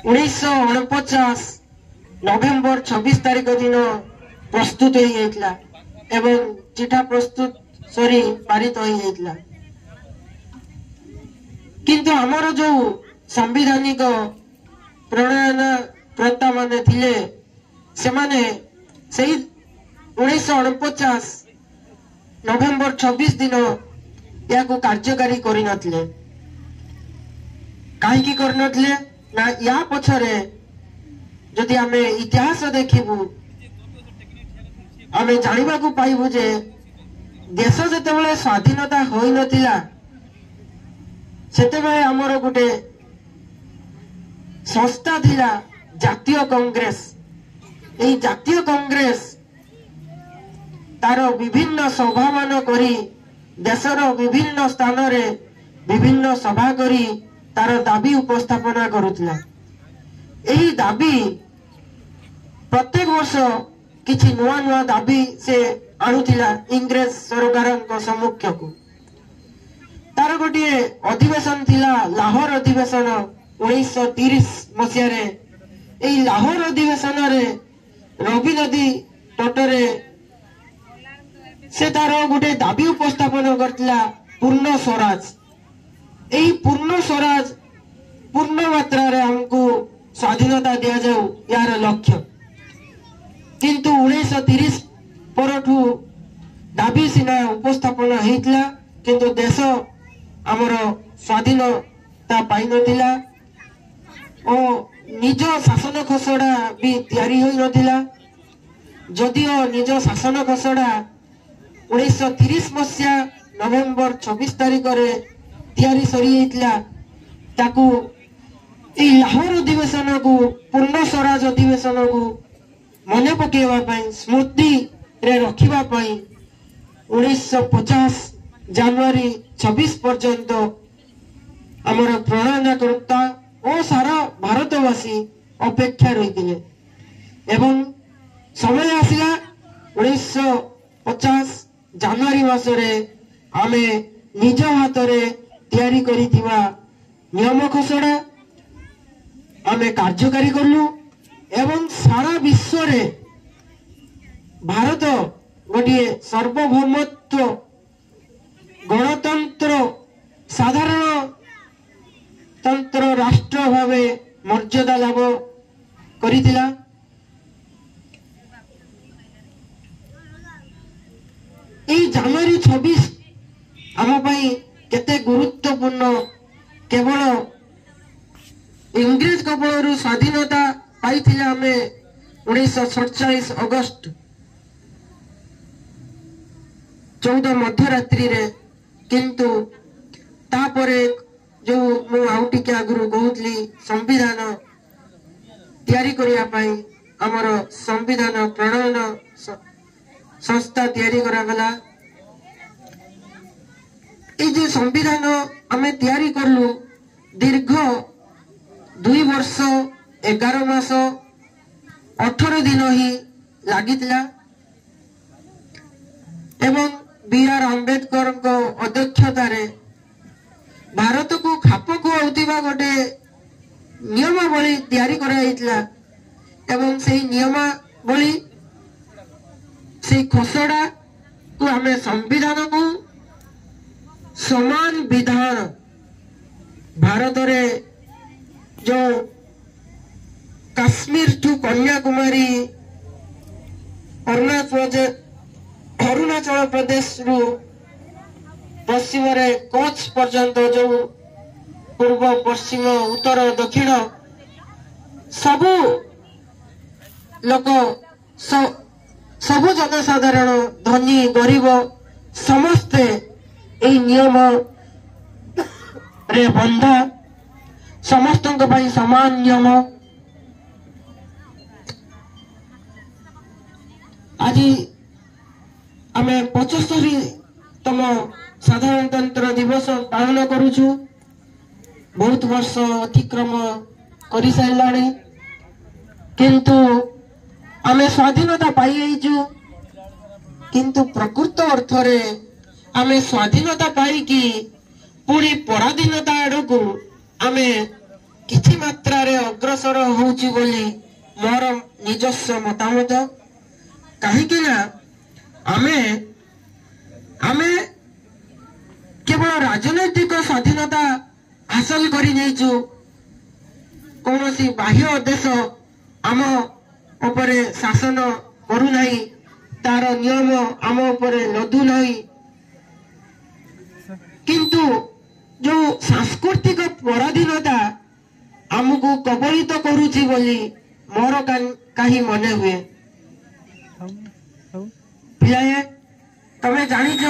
1949 नवेम्बर 26 तारिख दिन प्रस्तुत होता एवं चिठा प्रस्तुत सरी पारित होता किंतु आमर जो संविधानिक प्रणयन कर्ता माने थिले से माने 1949 नवेम्बर 26 दिन या कार्यकारी करि नथिले कहीं करनथिले ना या पछरे जदि आमे इतिहास देखिबू आमे जानिबा को पाइबू जे देश जेतेबेले स्वाधीनता होई नथिला सेतेबेले हमर गुटे संस्था थिला जातीय कांग्रेस एई जातीय कांग्रेस तार विभिन्न सभा मान करी देशर विभिन्न स्थान रे विभिन्न सभा करी तार दाबी उपस्थापना करुला एही दाबी प्रत्येक वर्ष किछि नुआ नुआ दाबी से आणुथिला इंग्रेज सरकार सम्मुख को तार गोटे अधिवेशन थिला लाहौर अधिवेशन 1930 मसीह रे एही लाहौर अधिवेशन रे रवि नदी तटरे से तार गोटे दाबी उपस्थापन करथिला पूर्ण स्वराज एही पूर्ण स्वराज पूर्ण मात्रा रे हमको स्वाधीनता दिया जाऊ यार लक्ष्य किंतु 1930 परठू दाबी सिना उपस्थापन होइतला किंतु देश हमर स्वाधीनता पाई नथिला ओ निज शासन खसड़ा भी तैयारी होई नथिला जदिओ निज शासन खसड़ा 1930 मसीहा नवेम्बर 26 तारिख रे तैयारी सरी होइतला ताकू ए लाहौर अधिवेशन को पूर्ण स्वराज अधिवेशन को मन पकेवा पाई स्मृति रे रखिबा पाई 1950 जनवरी 26 पर्यंत आमर प्रणयनकर्ता और सारा भारतवासी अपेक्षा रही एवं समय आसला 1950 जनवरी मासरे आमे निज हाथ रे तैयारी करिथिबा नियम खसड़ा आमे कार्यकारी करलु एवं सारा विश्व रे भारत गोटे सार्वभौमत्व गणतंत्र साधारण तंत्र राष्ट्र भावे मर्यादा लाभ करिथिला जनवरी 26 आम पाई केते गुरुत्वपूर्ण केवल इंग्रेज कबलरू स्वाधीनता पाई आमे 1947 अगस्त 14 मध्यरात्रि रे किंतु तापरे जो मु आउटी के आगुरु कहूतली संविधान तैयारी करिया पाई हमर संविधान प्रणयन संस्था तैयारी करा गला ए जो संविधान आमे तैयारी करलु दीर्घ 2 वर्ष 11 मास 18 दिन ही लागितला एवं बी.आर. अम्बेडकर को अध्यक्षता रे भारत को खाप खुआउतिबा गोटे नियमावली तैयारी कराइतला एवं से नियमावली से खसड़ा को हमें संविधान को समान विधान भारत रे जो काश्मीर टू कन्याकुमारी अरुणाचल प्रदेश रु पश्चिम रे कच्छ पर्यंत जो पूर्व पश्चिम उत्तर दक्षिण सबु लोक सबु जनसाधारण धनी गरीब समस्ते एई नियम रे बंधा समस्त समान नियम आज आमे 75तम साधारणतंत्र दिवस पालन करूछु बहुत वर्ष अतिक्रम कर सारे किंतु आमे स्वाधीनता पाई किंतु प्रकृत अर्थ रे आमे स्वाधीनता पाई कि पुणी पराधीनता आड़ को आमे किछि ମାତ୍ରାରେ ଅଗ୍ରସର ହେଉଛି ବୋଲି ମୋର ନିଜସ୍ୱ ମତାମତ। କାହିଁକି ନା ଆମେ ଆମେ କେବଳ ରାଜନୈତିକ ସ୍ୱାଧୀନତା ହାସଲ କରି ନେଇଛୁ, କୌଣସି ବାହ୍ୟ ଦେଶ ଆମ ଉପରେ ଶାସନ କରୁନାହିଁ, ତାର ନିୟମ ଆମ ଉପରେ ଲଦୁ ନାହିଁ। କିନ୍ତୁ ଯୋଉ ସାଂସ୍କୃତିକ ପରାଧୀନତା ଆମକୁ କବଳିତ କରୁଛି ବୋଲି ମୋର କାହିଁ ମନେ ହୁଏ। ପିଲାଏ, ତମେ ଜାଣିଛ